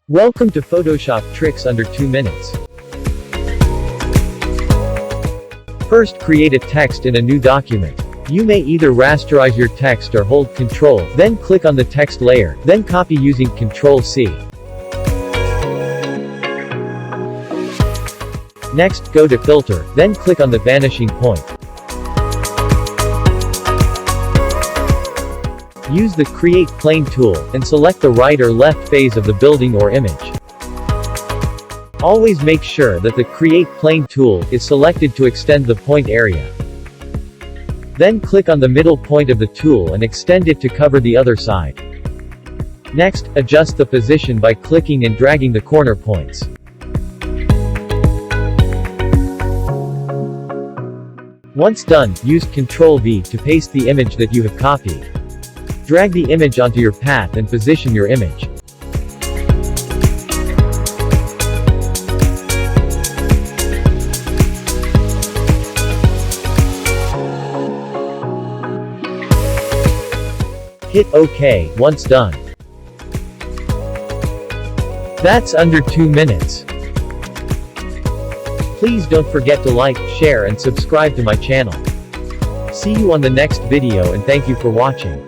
Welcome to Photoshop tricks under 2 minutes. First, create a text in a new document. You may either rasterize your text or hold Ctrl, then click on the text layer, then copy using Ctrl-C. Next, go to Filter, then click on the vanishing point. Use the Create Plane tool, and select the right or left face of the building or image. Always make sure that the Create Plane tool is selected to extend the point area. Then click on the middle point of the tool and extend it to cover the other side. Next, adjust the position by clicking and dragging the corner points. Once done, use Ctrl-V to paste the image that you have copied. Drag the image onto your path and position your image. Hit OK once done. That's under 2 minutes. Please don't forget to like, share and subscribe to my channel. See you on the next video and thank you for watching.